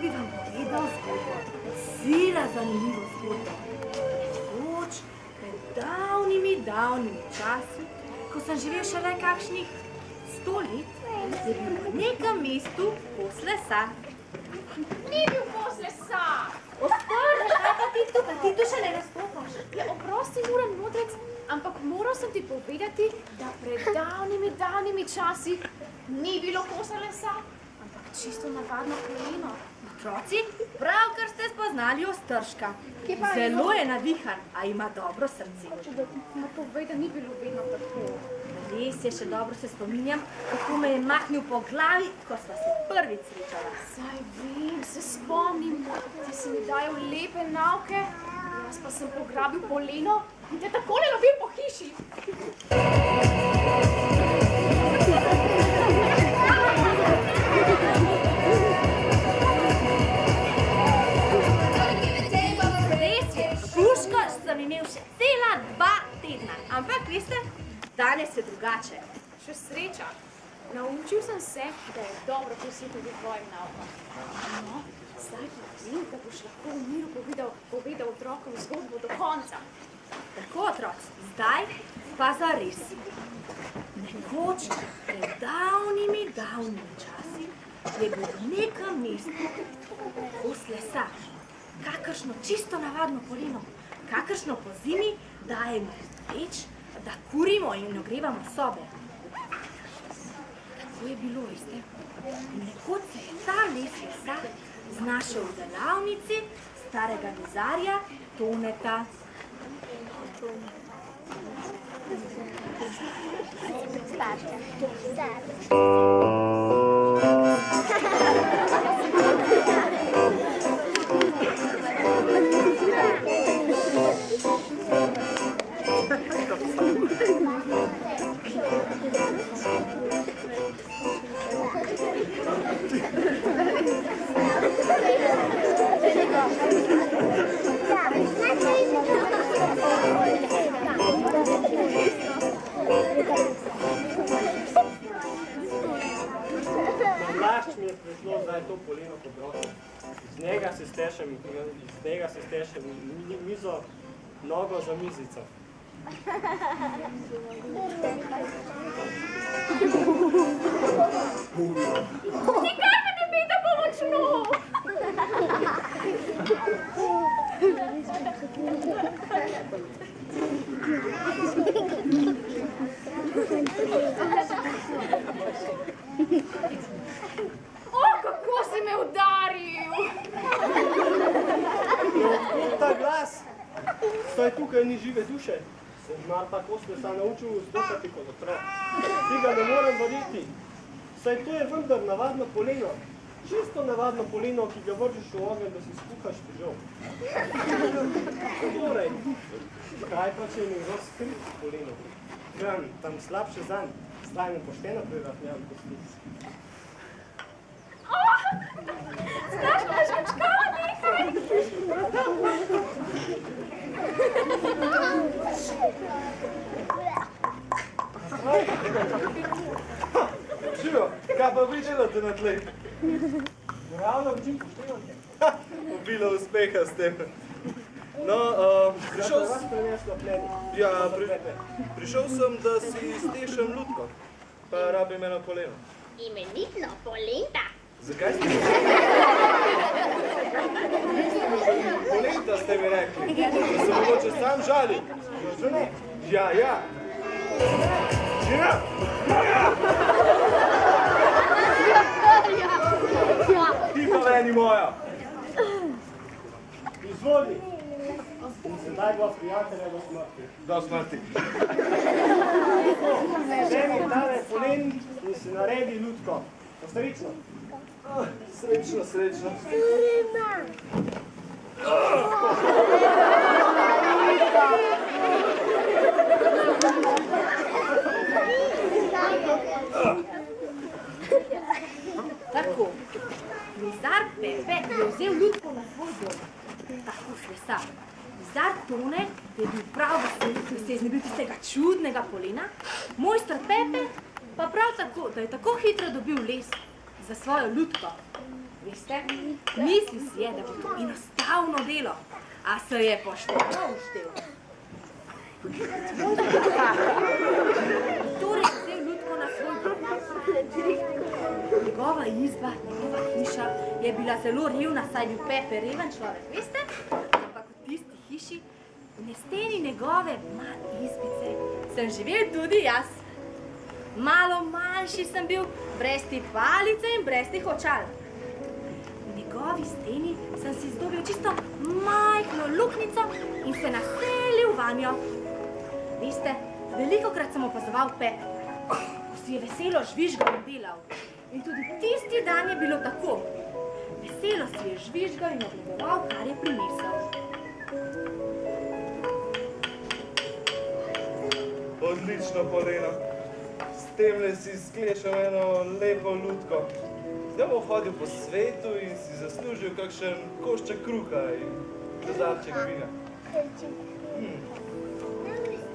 bi vam povedal zgodbo. Sila zanimivo zgodbo. Nekoč, pred davnimi časi, ko sem živel šele kakšnih 100 let, je bil v nekem mestu kos lesa. Ni bil kos lesa! Ostani, kaj pa ti tukaj? Ti tu še ne razstopaš. Ja, oprosti, moram modrec, ampak moral sem ti povedati, da pred davnimi časi ni bilo kosa lesa, ampak čisto navadno poleno. Otroci, pravkar ste spoznali Ostržka. Zelo je navihan, a ima dobro srce. Ma povej, da ni bilo vedno tako. Res je, še dobro se spominjam, kako me je mahnil po glavi, ko sva se prvič srečala. Saj vem, se spomnim, ti si mi dajal lepe nauke, jaz pa sem pograbil poleno in te takole lovil po hiši. Res je, puško sem imel še cela 2 tedna, ampak veste, danes je drugače. Še sreča. Naučil sem se, da je dobro poslušati tvojim naukam. No, zdaj pa vem, da boš lahko v miru povedal otrokom zgodbo do konca. Tako, otroci, zdaj pa zares. Nekoč, pred davnimi časi, je bil v nekem mestu kos lesa, kakršno čisto navadno poleno, kakršno po zimi dajemo v peč, da kurimo in ogrevamo sobe. Tako je bilo, veste. In nekoč se je ta les lesa znašel v delavnici starega mizarja Toneta. Nalašč mi je prišlo zdaj to poleno področje. Iz njega se stešem mizo, nogo za mizico. Nikaj me ne bi tako močno! O, kako si me udaril! Odkud ta glas? Saj tukaj ni žive duše. Sem mar ta kos lesa naučil stokati kot otrok. Ti ga ne morem voditi. Saj to je vendar navadno poleno. Čisto navadno poleno, ki ga vržeš v ogenj, da si skuhaš fižol. Torej, kaj pa če je nekdo skrit poleno? Gram, tam slabše zanj. Zdaj mu pošteno prerahljam kostic. Strašno me žgačkava nekaj! Živo, kaj pa vi delate na tleh? Ravno učim poštevanje. Obilo uspeha s tem. No, prišel sem, da si stešem lutko, pa rabim eno poleno. Imenitno polenta. Zakaj ste mi? Polenta ste mi rekli, da se mogoče sam žali. Že ne? Ja. Žena! Ti pa meni moja! Izvoli! In sedaj bo prijatelja do smrti. Do smrti. Vzemi tale polen in si naredi lutko. Postavično. Srečno. Tako, mizar Pepe je vzel lutko na svoj dom. Tako šlesa. Mizar Tone je bil prav vesel, ker se je znebil tistega čudnega polena. Mojster Pepe pa prav tako, da je tako hitro dobil les za svojo lutko. Veste, misli si je, da bo to enostavno delo, a se je pošteno uštel. Torej vzel lutko na svoj dom. Njegova izba, njegova hiša je bila zelo revna, saj bil Pepe reven človek, veste? Ampak v tisti hiši, na steni njegove izbice, sem živel tudi jaz. Malo manjši sem bil, brez te palice in brez teh očal. V njegovi steni sem si izdobil čisto majhno luknjico in se naselil vanjo. Veste, velikokrat sem opazoval Pepe, ko si je veselo žvižgal in delal. In tudi tisti dan je bilo tako. Veselo si je žvižgal in ogledoval, kar je prinesel. Odlično, Polena. S temle si sklešal eno lepo lutko. Zdaj bom hodil po svetu in si zaslužil kakšen košček kruha in kozarček vina.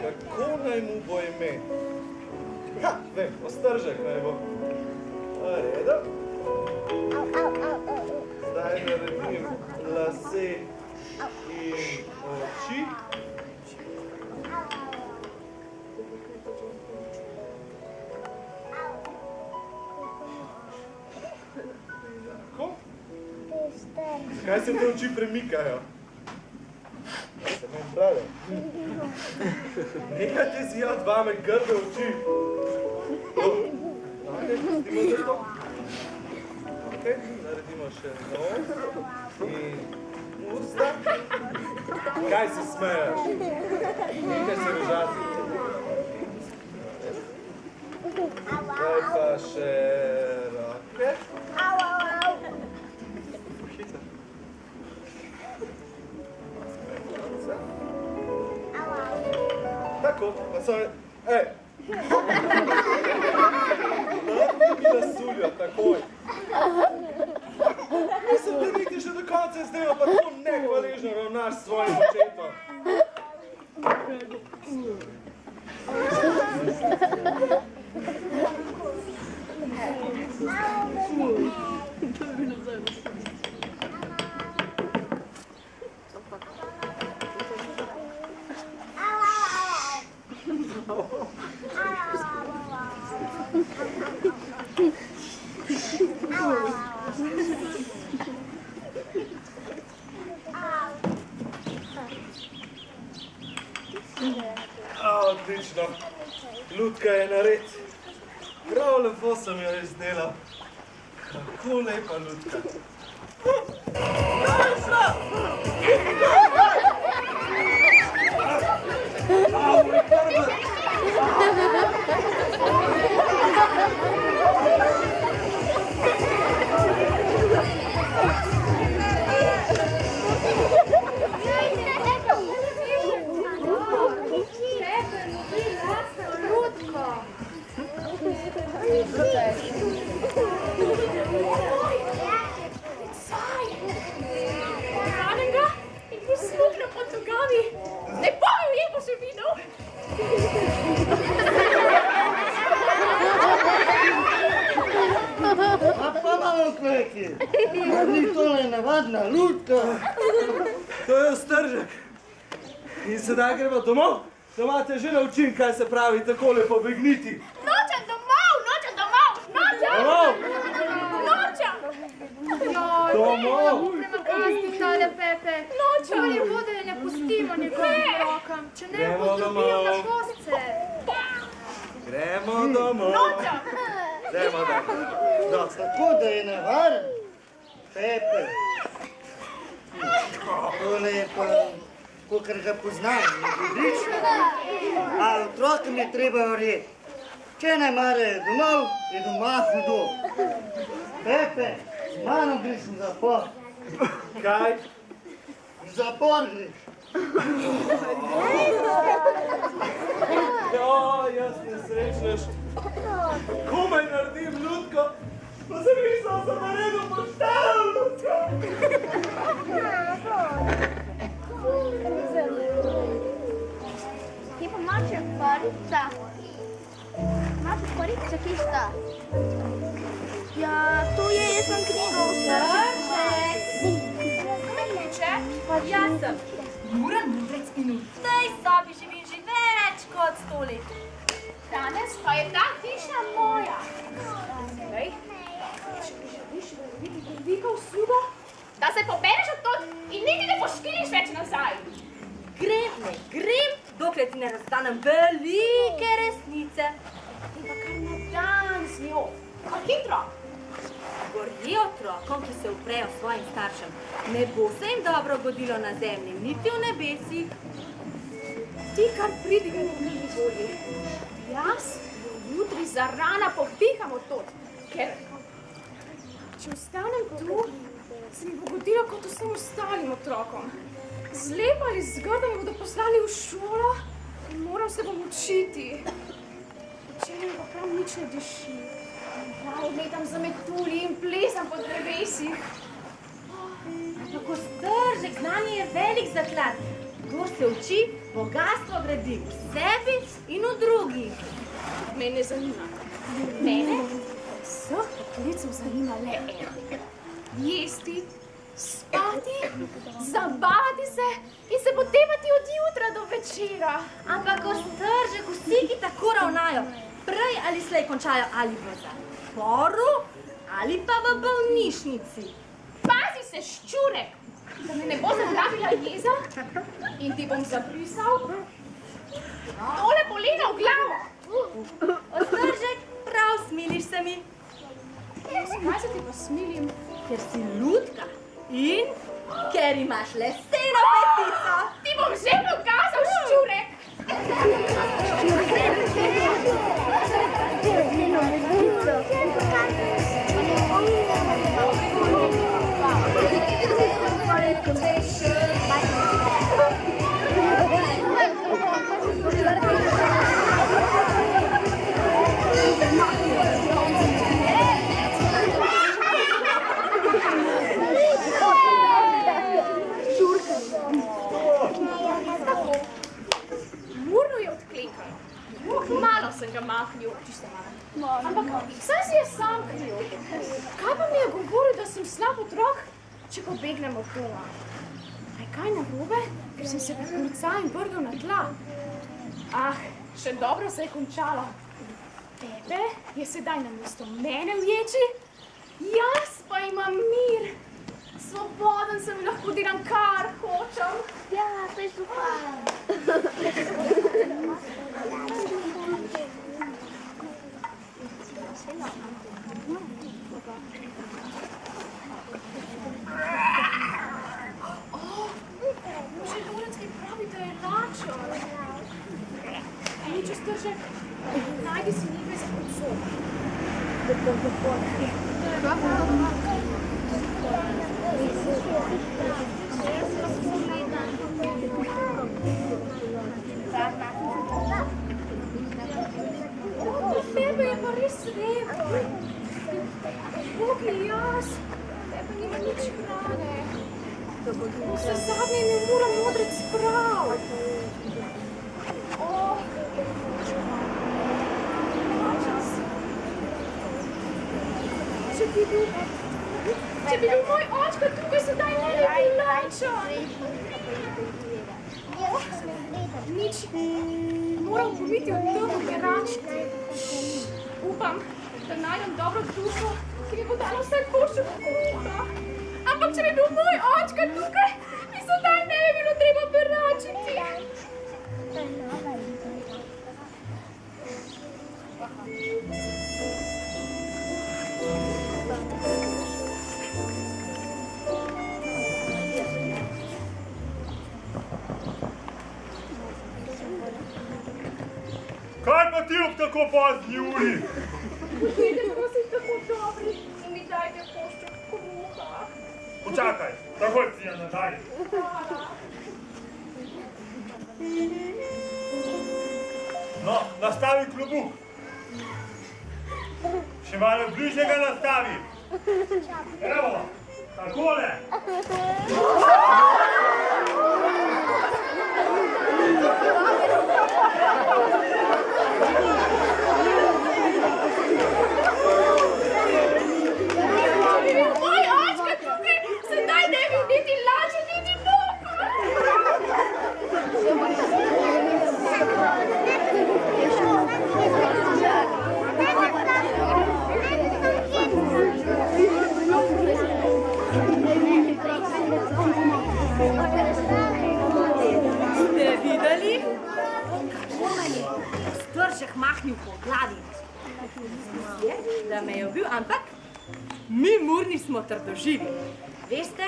Kako naj mu bo ime? Ha, vem, Ostržek naj bo. V redu. Zdaj naredim lase in oči. Tako? Zakaj se te oči premikajo? Se meni pravi. Nehajte si jad vame grde oči. Naredimo za to. Naredimo še nos in usta. Kaj se smeješ? Nehaj se režati. Zdaj pa še roke. Tako, pa samo... Ej! Da mi nasuljo, takoj. Mislim, da niti še do konca zdaj, pa tako nehvaležno ravnaš s svojim očetom. Odlično. Lutka je nared. Prav lepo sem jo izdelal. Kako lepa lutka. Moj hrbet! Ni tole navadna lutka. To je Ostržek. In sedaj gremo domov, da imate že naučim, kaj se pravi takole pobegniti. Nočem domov, nočem domov, nočem! Domov! Nočem! Domov! Premakasti tale Pepe. Nočem! Bolje bo, da je ne pustimo njegovim rokam, če ne bo zdrobil na kosce. Gremo domov! Nočem! Gremo domov! Tako da je nevaren. Pepe. Tole je pa, kakor ga poznam, odlično. A otrokom je treba verjeti. Če ne marajo domov, je doma hudo. Pepe, z mano greš v zapor. Kaj? V zapor greš. Jaz nesrečnež. Komaj naredim lutko, pa sem mislil, da sem naredil pošteno lutko. Kje pa imaš parica? Imaš parica, kje sta? Ja, to je, jaz sem knjigo Stržek! Če? Jaz sem Jura Mudrec in v tej sobi živim že več kot 100 let. Danes pa je ta hiša moja. Glej, če mi želiš verjeti krvika v slugo, da se pobereš od tod in niti ne poškiliš več nazaj. Grem, dokler ti ne razdanem velike resnice. In pa kar na dan z njo. A hitro. Gorje otrokom, ki se uprejo svojim staršem. Ne bo se jim dobro godilo na zemlji, niti v nebesih. Ti kar pridiga na mili volji. Jaz jutri zarana popiham od tod, ker če ostanem tu, se mi bo godilo kot vsem ostalim otrokom. Zlepa ali zgrda me bodo poslali v šolo in moral se bom učiti. Učenjem pa prav nič ne diši. Prav metam za metulji in plesam po drevesih. Tako Stržek, znanje je velik zaklad. Kdor se uči, bogatstvo gradi v sebi in v drugih. Mene ne zanima. Mene vseh poklicev zanima le eno. Jesti, spati, zabavati se in se potepati od jutra do večera. Ampak Stržek, vsi, ki tako ravnajo, prej ali slej končajo ali v zaporu ali pa v bolnišnici. Pazi se, ščurek, da me ne bo zagrabila jeza in ti bom zabrisal tole polena v glavo. Stržek, prav smiliš se mi, Zakaj se ti pa smilim? ker si lutka in ker imaš leseno petico. Ti bom že pokazal, ščurek! Murno je odklenkalo. Malo sem ga mahnil, čisto malo. Ampak saj si je sam kriv. Kaj pa mi je govoril, da sem slab otrok, če pobegnem od doma? A je kaj narobe, ker sem se pred policajem vrgel na tla? Ah, še dobro se je končalo. Tebe je sedaj namesto mene vječi, jaz pa imam mir. Svoboden sem in lahko delam kar hočem. Ja, to je super. Že Lorenc mi pravi, da je lačen. Nič, Stržek, najdi si nekaj za kocok. Tebe je pa res rep. Bog je jaz, tebe nima nič hrane. Vse zadnje mi mora Modrec prav. Če bi bil moj očka tukaj, sedaj ne bi bil lačen. Nič, moram pomiti od temu geračke. Upam, da najdem dobro dušo, ki mi bo dala vsaj košček kruha. Ampak če bi bil moj očka tukaj, mi sedaj ne bi bilo treba beračiti. Kaj pa ti ob tako pozni uri? Budite, prosim, tako dobri in mi dajte košček kruha. Počakaj, takoj si je nadaj. No, nastavi klobuk. Še malo bliže ga nastavi. Evo, takole. mahnil po glavi. Je, da me je ubil, ampak mi Murni smo trdoživi. Veste,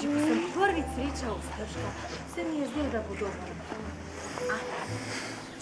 že ko sem prvič srečal Stržka, se mi je zdel, da bo dobro. Ampak,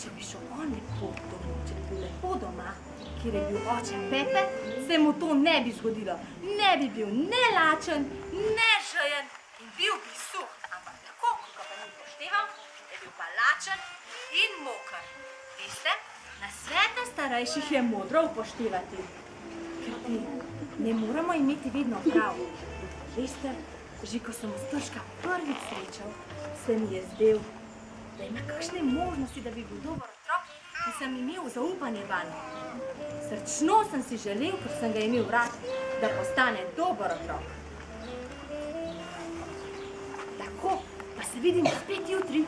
če bi šel on lepo domov, če bi bil lepo doma, kjer je bil oče Pepe, se mu to ne bi zgodilo. Ne bi bil ne lačen, ne žejen in bil bi suh. Ampak tako, ko ga pa ni upošteval, je bil pa lačen in moker. Veste, na svete starejših je modro upoštevati, ker ti ne moramo imeti vedno prav. Veste, že ko sem Stržka prvič srečal, se mi je zdel, da ima kakšne možnosti, da bi bil dober otrok in sem imel zaupanje vanj. Srčno sem si želel, ker sem ga imel rad, da postane dober otrok. Tako, pa se vidimo spet jutri.